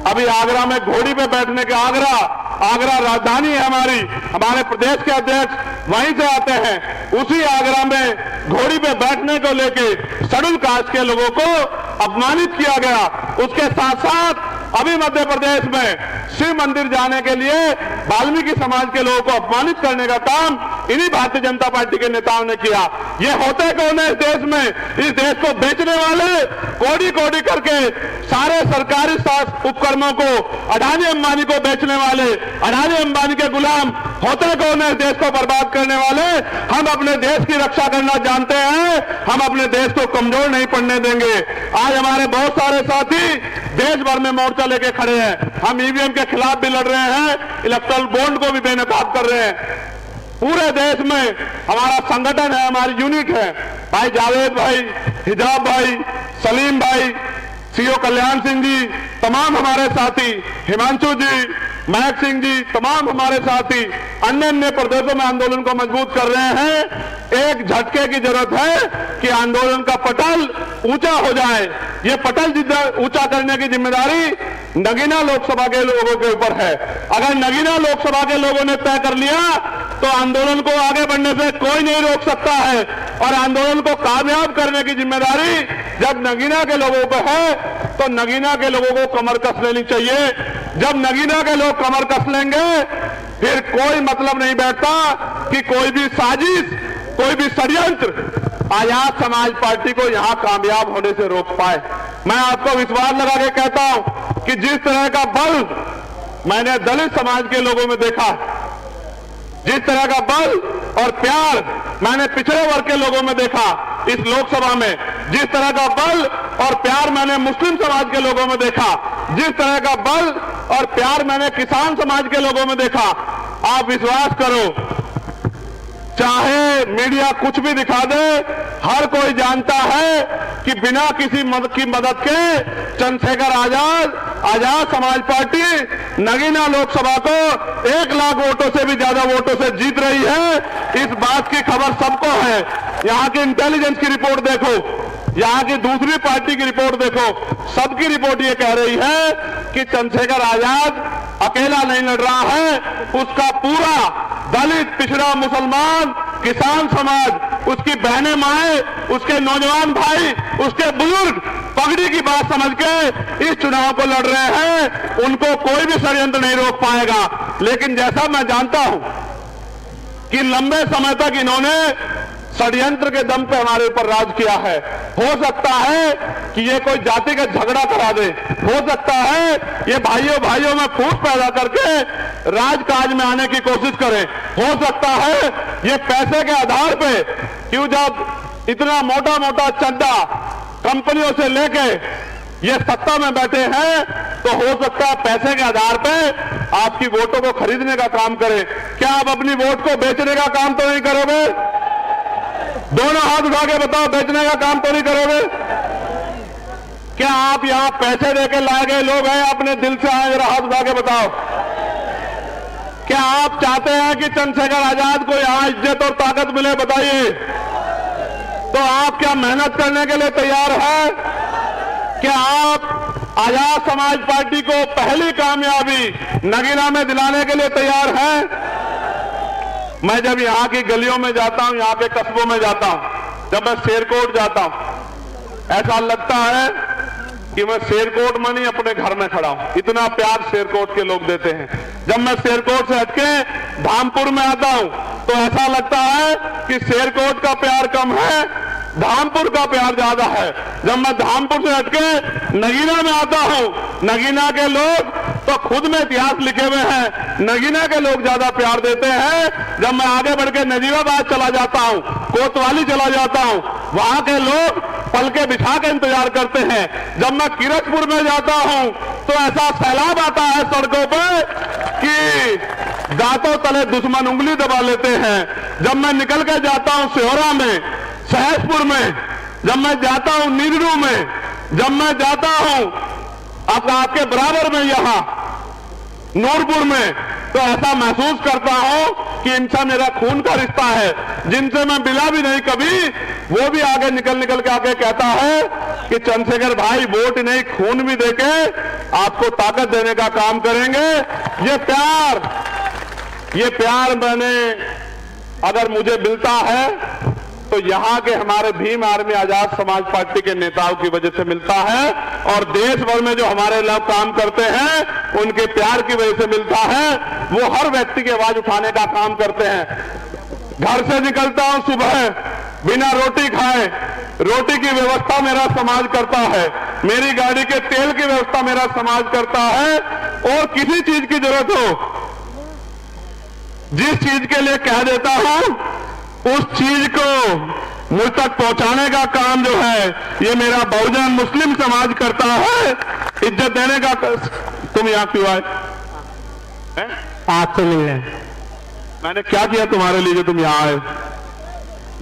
Speaker 2: अभी आगरा में घोड़ी पे बैठने के आगरा राजधानी है हमारे प्रदेश के अध्यक्ष वहीं से आते हैं। उसी आगरा में घोड़ी पे बैठने को लेके शेड्यूल कास्ट के लोगों को अपमानित किया गया। उसके साथ साथ अभी मध्य प्रदेश में शिव मंदिर जाने के लिए वाल्मीकि समाज के लोगों को अपमानित करने का काम इन्हीं भारतीय जनता पार्टी के नेताओं ने किया। ये होते कौन है इस देश में? इस देश को बेचने वाले, कोड़ी कोड़ी करके सारे सरकारी उपकरणों को अडानी अंबानी को बेचने वाले, अडानी अंबानी के गुलाम होते कौन है? इस देश को बर्बाद करने वाले। हम अपने देश की रक्षा करना जानते हैं, हम अपने देश को कमजोर नहीं पड़ने देंगे। आज हमारे बहुत सारे साथी देश भर में मोर्चा लेके खड़े हैं। हम ईवीएम के खिलाफ भी लड़ रहे हैं, इलेक्टोरल बॉन्ड को भी बेनकाब कर रहे हैं। पूरे देश में हमारा संगठन है, हमारी यूनिट है। भाई जावेद भाई, हिजाब भाई, सलीम भाई, सीओ कल्याण सिंह जी, तमाम हमारे साथी, हिमांशु जी, महक सिंह जी, तमाम हमारे साथी अन्य अन्य प्रदेशों में आंदोलन को मजबूत कर रहे हैं। एक झटके की जरूरत है कि आंदोलन का पटल ऊंचा हो जाए। ये पटल ऊंचा करने की जिम्मेदारी नगीना लोकसभा के लोगों के ऊपर है। अगर नगीना लोकसभा के लोगों ने तय कर लिया तो आंदोलन को आगे बढ़ने से कोई नहीं रोक सकता है। और आंदोलन को कामयाब करने की जिम्मेदारी जब नगीना के लोगों पर है तो नगीना के लोगों को कमर कस लेनी चाहिए। जब नगीना के लोग कमर कस लेंगे फिर कोई मतलब नहीं बैठता कि कोई भी साजिश, कोई भी षड्यंत्र आजाद समाज पार्टी को यहां कामयाब होने से रोक पाए। मैं आपको विश्वास लगा के कहता हूं कि जिस तरह का बल मैंने दलित समाज के लोगों में देखा, जिस तरह का बल और प्यार मैंने पिछड़े वर्ग के लोगों में देखा इस लोकसभा में, जिस तरह का बल और प्यार मैंने मुस्लिम समाज के लोगों में देखा, जिस तरह का बल और प्यार मैंने किसान समाज के लोगों में देखा, आप विश्वास करो, चाहे मीडिया कुछ भी दिखा दे, हर कोई जानता है कि बिना किसी की मदद के चंद्रशेखर आजाद समाज पार्टी नगीना लोकसभा को 1 लाख वोटों से भी ज्यादा वोटों से जीत रही है। इस बात की खबर सबको है। यहाँ की इंटेलिजेंस की रिपोर्ट देखो, यहाँ की दूसरी पार्टी की रिपोर्ट देखो, सबकी रिपोर्ट ये कह रही है कि चंद्रशेखर आजाद अकेला नहीं लड़ रहा है, उसका पूरा दलित, पिछड़ा, मुसलमान, किसान समाज, उसकी बहनें माएं, उसके नौजवान भाई, उसके बुजुर्ग पगड़ी की बात समझ के इस चुनाव को लड़ रहे हैं। उनको कोई भी षड्यंत्र नहीं रोक पाएगा। लेकिन जैसा मैं जानता हूं कि लंबे समय तक इन्होंने षड्यंत्र के दम पे हमारे ऊपर राज किया है। हो सकता है कि ये कोई जातिगत झगड़ा करा दे, हो सकता है ये भाइयों में फूट पैदा करके राजकाज में आने की कोशिश करें, हो सकता है ये पैसे के आधार पे, क्यों जब इतना मोटा मोटा चंदा कंपनियों से लेके ये सत्ता में बैठे हैं तो हो सकता है पैसे के आधार पे आपकी वोटों को खरीदने का काम करें। क्या आप अपनी वोट को बेचने का काम तो नहीं करोगे? दोनों हाथ उठा के बताओ, बेचने का काम तो नहीं करोगे? क्या आप यहां पैसे देके लाए गए लोग हैं, अपने दिल से आए? जरा हाथ उठा के बताओ। क्या आप चाहते हैं कि चंद्रशेखर आजाद को यहां इज्जत और ताकत मिले? बताइए। तो आप क्या मेहनत करने के लिए तैयार हैं? क्या आप आजाद समाज पार्टी को पहली कामयाबी नगीना में दिलाने के लिए तैयार हैं? मैं जब यहाँ की गलियों में जाता हूँ, यहाँ के कस्बों में जाता हूँ, जब मैं शेरकोट जाता हूँ, ऐसा लगता है कि मैं शेरकोट में नहीं अपने घर में खड़ा हूँ। इतना प्यार शेरकोट के लोग देते हैं। जब मैं शेरकोट से हटके धामपुर में आता हूँ तो ऐसा लगता है कि शेरकोट का प्यार कम है, धामपुर का प्यार ज्यादा है। जब मैं धामपुर से हटके नगीना में आता हूँ, नगीना के लोग तो खुद में इतिहास लिखे हुए हैं, नगीना के लोग ज्यादा प्यार देते हैं। जब मैं आगे बढ़ के नजीबाबाद चला जाता हूँ, कोतवाली चला जाता हूँ, वहां के लोग पलके बिछा के इंतजार करते हैं। जब मैं किरतपुर में जाता हूँ तो ऐसा सैलाब आता है सड़कों पर कि दांतों तले दुश्मन उंगली दबा लेते हैं। जब मैं निकल के जाता हूं सिहोरा में, सहसपुर में, जब मैं जाता हूं नीरू में, जब मैं जाता हूं आपके बराबर में यहां नूरपुर में, तो ऐसा महसूस करता हूं कि इनसे मेरा खून का रिश्ता है। जिनसे मैं मिला भी नहीं कभी, वो भी आगे निकल के आके कहता है कि चंद्रशेखर भाई वोट नहीं खून भी देके आपको ताकत देने का काम करेंगे। ये प्यार मैंने अगर मुझे मिलता है तो यहां के हमारे भीम आर्मी आजाद समाज पार्टी के नेताओं की वजह से मिलता है, और देश भर में जो हमारे लोग काम करते हैं उनके प्यार की वजह से मिलता है। वो हर व्यक्ति की आवाज उठाने का काम करते हैं। घर से निकलता हूं सुबह बिना रोटी खाए, रोटी की व्यवस्था मेरा समाज करता है, मेरी गाड़ी के तेल की व्यवस्था मेरा समाज करता है, और किसी चीज की जरूरत हो, जिस चीज के लिए कह देता हूं उस चीज को मुझ तक पहुंचाने का काम जो है ये मेरा बहुजन मुस्लिम समाज करता है। इज्जत देने का तुम यहां क्यों आए?
Speaker 4: आपसे मिलने।
Speaker 2: मैंने क्या किया तुम्हारे लिए जो तुम यहां आए?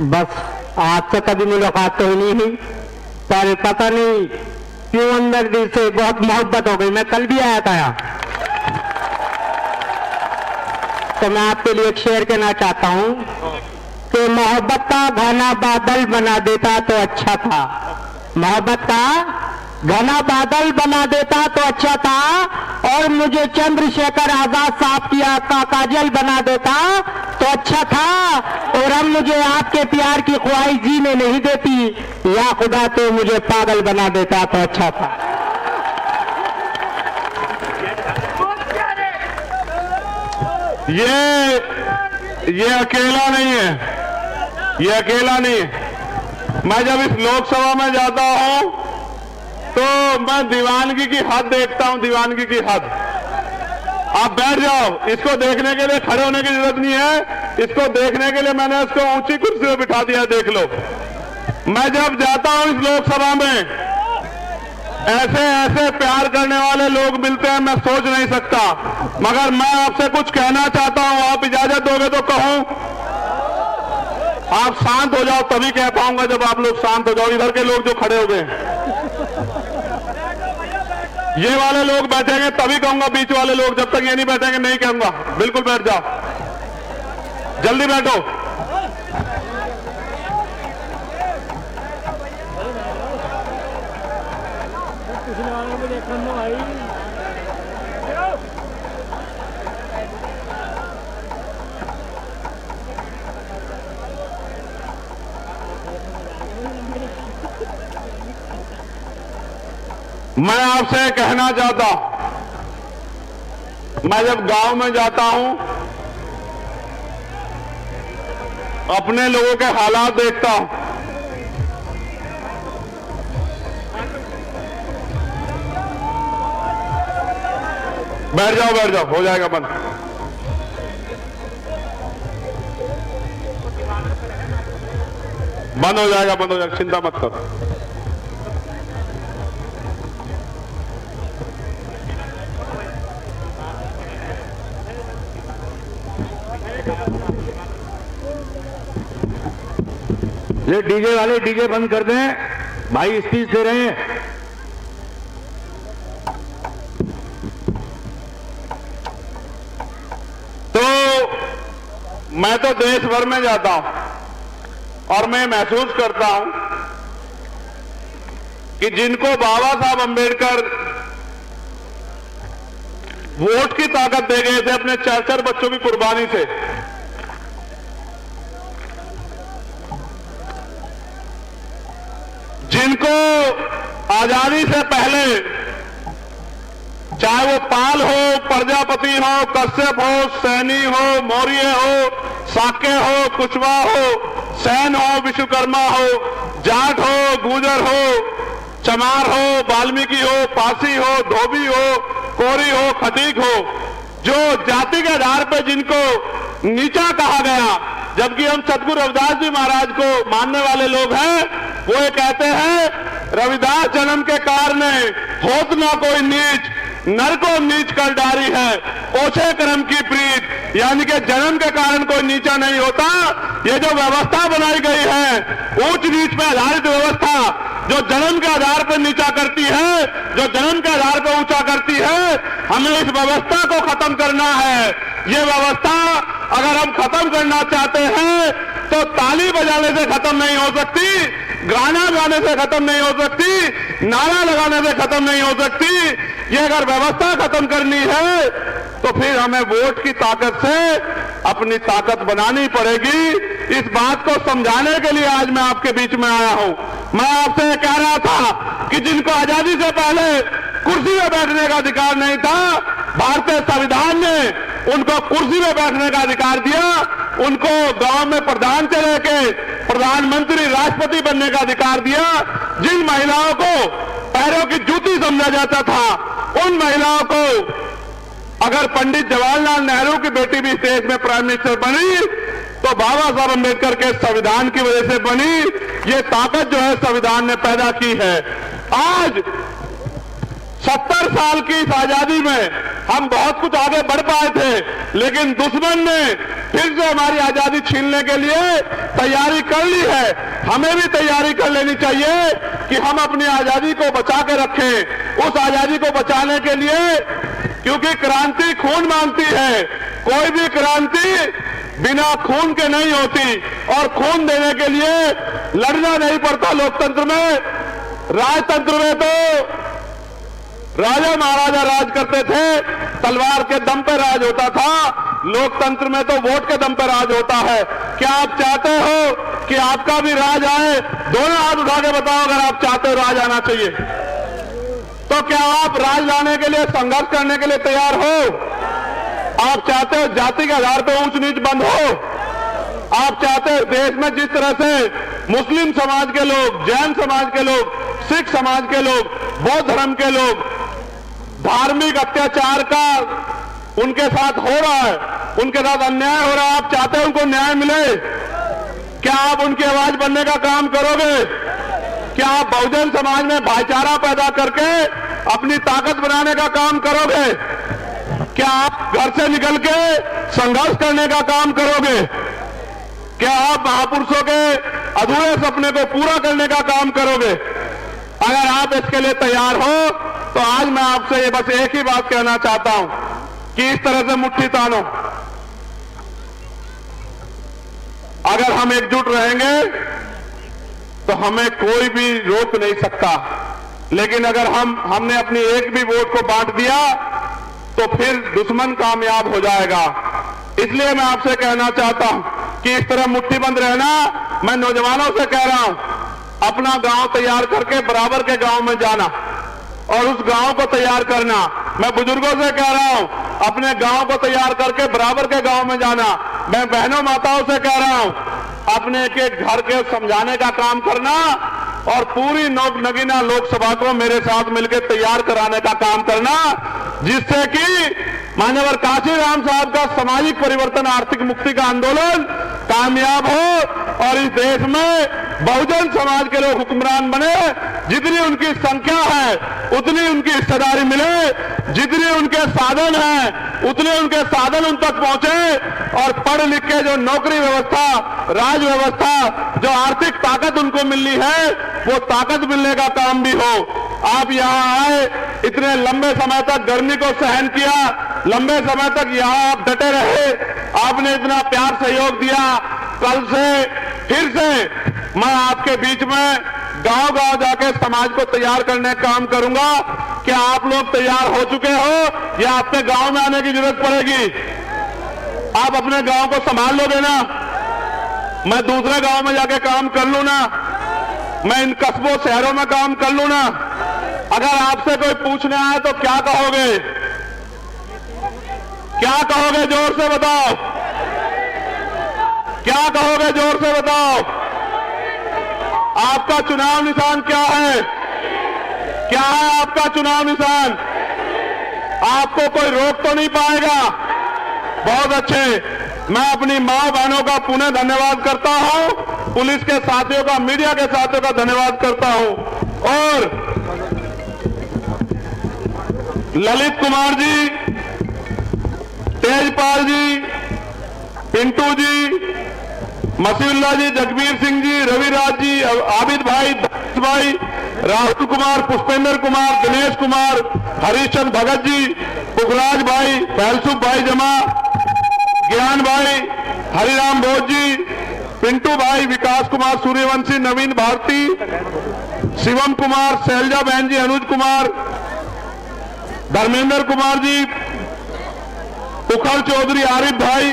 Speaker 4: बस आपसे कभी मुलाकात तो ही नहीं हुई, पर पता नहीं क्यों अंदर दिल से बहुत मोहब्बत हो गई। मैं कल भी आया था यहाँ, तो मैं आपके लिए एक शेर कहना चाहता हूँ कि मोहब्बत का घना बादल बना देता तो अच्छा था, मोहब्बत का घना बादल बना देता तो अच्छा था, और मुझे चंद्रशेखर आजाद साहब की आंख का काजल बना देता तो अच्छा था, और अब मुझे आपके प्यार की ख्वाहिश जीने नहीं देती, या खुदा तो मुझे पागल बना देता तो अच्छा था।
Speaker 2: ये अकेला नहीं है, ये अकेला नहीं है। मैं जब इस लोकसभा में जाता हूं तो मैं दीवानगी की हद देखता हूं, दीवानगी की हद। आप बैठ जाओ, इसको देखने के लिए खड़े होने की जरूरत नहीं है, इसको देखने के लिए मैंने इसको ऊंची कुर्सी पे बिठा दिया, देख लो। मैं जब जाता हूं इस लोकसभा में, ऐसे ऐसे प्यार करने वाले लोग मिलते हैं, मैं सोच नहीं सकता। मगर मैं आपसे कुछ कहना चाहता हूं, आप इजाजत दोगे तो कहूं? आप शांत हो जाओ तभी कह पाऊंगा, जब आप लोग शांत हो जाओ। इधर के लोग जो खड़े हो गए, ये वाले लोग बैठेंगे तभी कहूंगा, बीच वाले लोग जब तक ये नहीं बैठेंगे नहीं कहूंगा। बिल्कुल बैठ जाओ, जल्दी बैठो। मैं आपसे कहना चाहता हूं, मैं जब गांव में जाता हूं, अपने लोगों के हालात देखता हूं, बैठ जाओ, हो जाएगा बंद। बंद हो जाएगा, चिंता मत करो।
Speaker 1: ये डीजे वाले डीजे बंद कर दें, भाई स्पीच दे रहे हैं।
Speaker 2: तो मैं तो देश भर में जाता हूं और मैं महसूस करता हूं कि जिनको बाबा साहब अंबेडकर वोट की ताकत दे गए थे अपने 4 बच्चों की कुर्बानी से, जिनको आजादी से पहले, चाहे वो पाल हो, प्रजापति हो, कश्यप हो, सैनी हो, मौर्य हो, साक्य हो, कुशवाहा हो, सैन हो, विश्वकर्मा हो, जाट हो, गुर्जर हो, चमार हो, वाल्मीकि हो, पासी हो, धोबी हो, कोरी हो, खटीक हो, जो जाति के आधार पर जिनको नीचा कहा गया, जबकि हम सतगुरु रविदास जी महाराज को मानने वाले लोग हैं, वो ये कहते हैं रविदास जन्म के कारण होत ना कोई नीच, नर को नीच कर डारी है, पोछे कर्म की प्रीत, यानी कि जन्म के कारण कोई नीचा नहीं होता। ये जो व्यवस्था बनाई गई है ऊंच नीच पे आधारित व्यवस्था, जो जन्म के आधार पर नीचा करती है, जो जन्म के आधार पर ऊंचा करती है, हमें इस व्यवस्था को खत्म करना है। ये व्यवस्था अगर हम खत्म करना चाहते हैं तो ताली बजाने से खत्म नहीं हो सकती, गाना गाने से खत्म नहीं हो सकती, नारा लगाने से खत्म नहीं हो सकती। ये अगर व्यवस्था खत्म करनी है तो फिर हमें वोट की ताकत से अपनी ताकत बनानी पड़ेगी। इस बात को समझाने के लिए आज मैं आपके बीच में आया हूं। मैं आपसे कह रहा था कि जिनको आजादी से पहले कुर्सी में बैठने का अधिकार नहीं था, भारतीय संविधान ने उनको कुर्सी में बैठने का अधिकार दिया, उनको गांव में प्रधान से लेके प्रधानमंत्री, राष्ट्रपति बनने का अधिकार दिया। जिन महिलाओं को पैरों की जूती समझा जाता था, उन महिलाओं को अगर पंडित जवाहरलाल नेहरू की बेटी भी देश में प्राइम मिनिस्टर बनी तो बाबा साहब अम्बेडकर के संविधान की वजह से बनी। ये ताकत जो है संविधान ने पैदा की है। आज 70 साल की इस आजादी में हम बहुत कुछ आगे बढ़ पाए थे, लेकिन दुश्मन ने फिर से हमारी आजादी छीनने के लिए तैयारी कर ली है। हमें भी तैयारी कर लेनी चाहिए कि हम अपनी आजादी को बचा के रखें। उस आजादी को बचाने के लिए, क्योंकि क्रांति खून मांगती है, कोई भी क्रांति बिना खून के नहीं होती, और खून देने के लिए लड़ना नहीं पड़ता। लोकतंत्र में, राजतंत्र में तो राजा महाराजा राज करते थे, तलवार के दम पे राज होता था। लोकतंत्र में तो वोट के दम पे राज होता है। क्या आप चाहते हो कि आपका भी राज आए? दोनों हाथ उठा के बताओ अगर आप चाहते हो राज आना चाहिए। तो क्या आप राज लाने के लिए संघर्ष करने के लिए तैयार हो? आप चाहते हो जाति के आधार पर ऊंच नीच बंद हो? आप चाहते हो देश में जिस तरह से मुस्लिम समाज के लोग, जैन समाज के लोग, सिख समाज के लोग, बौद्ध धर्म के लोग, धार्मिक अत्याचार का उनके साथ हो रहा है, उनके साथ अन्याय हो रहा है, आप चाहते हो उनको न्याय मिले? क्या आप उनकी आवाज बनने का काम करोगे? क्या आप बहुजन समाज में भाईचारा पैदा करके अपनी ताकत बनाने का काम करोगे? क्या आप घर से निकल के संघर्ष करने का काम करोगे? क्या आप महापुरुषों के अधूरे सपने को पूरा करने का काम करोगे? अगर आप इसके लिए तैयार हो तो आज मैं आपसे ये बस एक ही बात कहना चाहता हूं कि इस तरह से मुट्ठी तानो। अगर हम एकजुट रहेंगे तो हमें कोई भी रोक नहीं सकता, लेकिन अगर हमने अपनी एक भी वोट को बांट दिया तो फिर दुश्मन कामयाब हो जाएगा। इसलिए मैं आपसे कहना चाहता हूं कि इस तरह मुट्ठी बंद रहना। मैं नौजवानों से कह रहा हूं, अपना गांव तैयार करके बराबर के गांव में जाना और उस गांव को तैयार करना। मैं बुजुर्गों से कह रहा हूं, अपने गांव को तैयार करके बराबर के गांव में जाना। मैं बहनों माताओं से कह रहा हूं, अपने एक एक घर के समझाने का काम करना और पूरी नगीना लोकसभा को मेरे साथ मिलकर तैयार कराने का काम करना, जिससे कि मान्यवर काशीराम साहब का सामाजिक परिवर्तन, आर्थिक मुक्ति का आंदोलन कामयाब हो और इस देश में बहुजन समाज के लोग हुक्मरान बने। जितनी उनकी संख्या है उतनी उनकी हिस्सेदारी मिले, जितने उनके साधन हैं उतने उनके साधन उन तक पहुंचे और पढ़ लिख के जो नौकरी व्यवस्था, राज व्यवस्था, जो आर्थिक ताकत उनको मिलनी है वो ताकत मिलने का काम भी हो। आप यहां आए, इतने लंबे समय तक गर्मी को सहन किया, लंबे समय तक यहां आप डटे रहे, आपने इतना प्यार सहयोग दिया। कल से फिर से मैं आपके बीच में गांव-गांव जाके समाज को तैयार करने का काम करूंगा। क्या आप लोग तैयार हो चुके हो या आपके गांव में आने की जरूरत पड़ेगी? आप अपने गांव को संभाल लोगे ना? मैं दूसरे गांव में जाके काम कर लूं ना? मैं इन कस्बों शहरों में काम कर लूं ना? अगर आपसे कोई पूछने आए तो क्या कहोगे? क्या कहोगे? जोर से बताओ। क्या कहोगे? जोर से बताओ। आपका चुनाव निशान क्या है? क्या है आपका चुनाव निशान? आपको कोई रोक तो नहीं पाएगा। बहुत अच्छे। मैं अपनी मां बहनों का पुनः धन्यवाद करता हूं, पुलिस के साथियों का, मीडिया के साथियों का धन्यवाद करता हूं और ललित कुमार जी, तेजपाल जी, पिंटू जी, मसीउल्लाह जी, जगबीर सिंह जी, रविराज जी, आबिद भाई, दत्त भाई, राहुल कुमार, पुष्पेंद्र कुमार, दिनेश कुमार, हरीशचंद भगत जी, पुखराज भाई, फैलसुफ भाई जमा, ज्ञान भाई, हरिराम बोध जी, पिंटू भाई, विकास कुमार सूर्यवंशी, नवीन भारती, शिवम कुमार, शैलजा बहन जी, अनुज कुमार, धर्मेंद्र कुमार जी, उखल चौधरी, आरिफ भाई,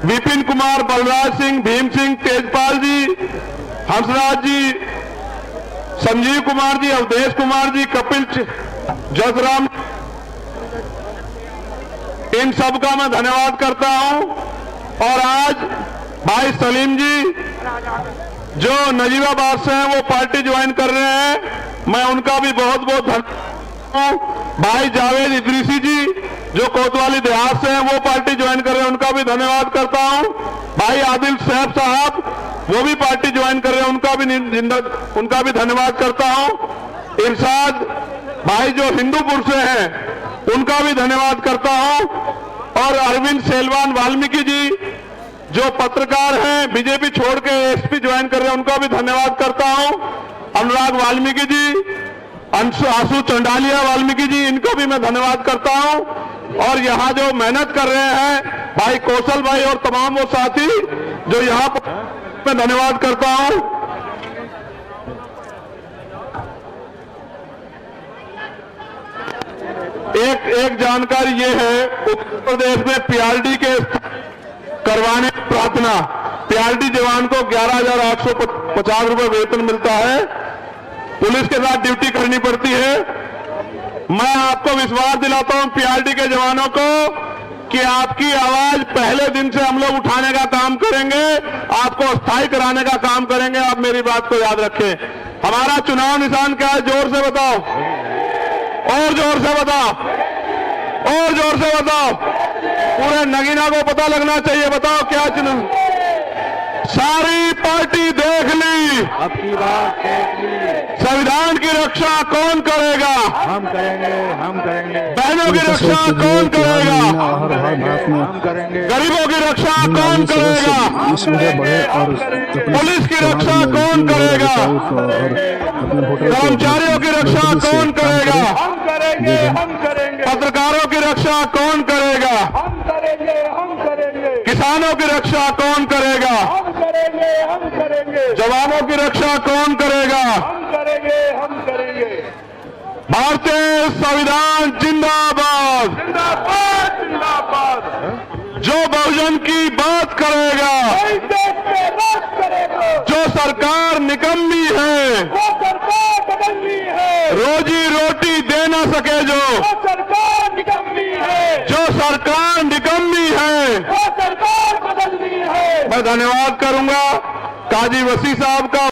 Speaker 2: विपिन कुमार, बलराज सिंह, भीम सिंह, तेजपाल जी, हंसराज जी, संजीव कुमार जी, अवधेश कुमार जी, कपिल जसराम, इन सब का मैं धन्यवाद करता हूं। और आज भाई सलीम जी जो नजीबाबाद से हैं वो पार्टी ज्वाइन कर रहे हैं, मैं उनका भी बहुत बहुत धन्यवाद। भाई जावेद इदरीसी जी जो कोतवाली देहात से हैं वो पार्टी ज्वाइन कर रहे हैं, उनका भी धन्यवाद करता हूं। भाई आदिल सैफ साहब वो भी पार्टी ज्वाइन कर रहे हैं, उनका भी धन्यवाद करता हूं। इरशाद भाई जो हिंदूपुर से हैं उनका भी धन्यवाद करता हूं। और अरविंद सेलवान वाल्मीकि जी जो पत्रकार हैं, बीजेपी छोड़ के एसपी ज्वाइन कर रहे हैं, उनका भी धन्यवाद करता हूं। अनुराग वाल्मीकि जी, आंसू चंडालिया वाल्मीकि जी, इनका भी मैं धन्यवाद करता हूं। और यहां जो मेहनत कर रहे हैं भाई कौशल भाई और तमाम वो साथी जो यहां पर, मैं धन्यवाद करता हूं। एक जानकारी ये है, उत्तर प्रदेश में पीआरडी के करवाने की प्रार्थना, पीआरडी जवान को 11,850 रुपए वेतन मिलता है, पुलिस के साथ ड्यूटी करनी पड़ती है। मैं आपको विश्वास दिलाता हूं पीआरडी के जवानों को कि आपकी आवाज पहले दिन से हम लोग उठाने का काम करेंगे, आपको स्थायी कराने का काम करेंगे। आप मेरी बात को याद रखें। हमारा चुनाव निशान क्या है, जोर से बताओ, और जोर से बताओ, और जोर से बताओ, पूरे नगीना को पता लगना चाहिए। बताओ क्या चुनाव, सारी पार्टी देख ली,
Speaker 1: अब की बात देख ली,
Speaker 2: संविधान की रक्षा कौन करेगा,
Speaker 1: हम करेंगे, हम करेंगे,
Speaker 2: बहनों की रक्षा कौन करेगा,
Speaker 3: और हर भारत में
Speaker 1: हम करेंगे,
Speaker 2: गरीबों की रक्षा कौन करेगा,
Speaker 3: सुविधा बढ़े और
Speaker 2: पुलिस की रक्षा कौन करेगा, कर्मचारियों की रक्षा कौन करेगा,
Speaker 1: हम करेंगे, हम करेंगे,
Speaker 2: पत्रकारों की रक्षा कौन करेगा,
Speaker 1: हम करेंगे, हम करेंगे,
Speaker 2: किसानों की रक्षा कौन करेगा,
Speaker 1: हम करेंगे, हम करेंगे,
Speaker 2: जवानों की रक्षा कौन करेगा।
Speaker 1: हम करेंगे, हम करेंगे।
Speaker 2: भारतीय संविधान जिंदाबाद,
Speaker 1: जिंदाबाद, जिंदाबाद।
Speaker 2: जो बहुजन की बात करेगा,
Speaker 1: देश पे राज करेगा,
Speaker 2: जो सरकार निकम्मी है,
Speaker 1: वो सरकार बदलनी है,
Speaker 2: रोजी रोटी दे न सके जो,
Speaker 1: वो सरकार निकम्मी है,
Speaker 2: जो सरकार निकम्मी है,
Speaker 1: वो सरकार बदलनी है।
Speaker 2: मैं धन्यवाद करूंगा काजी वसी साहब का।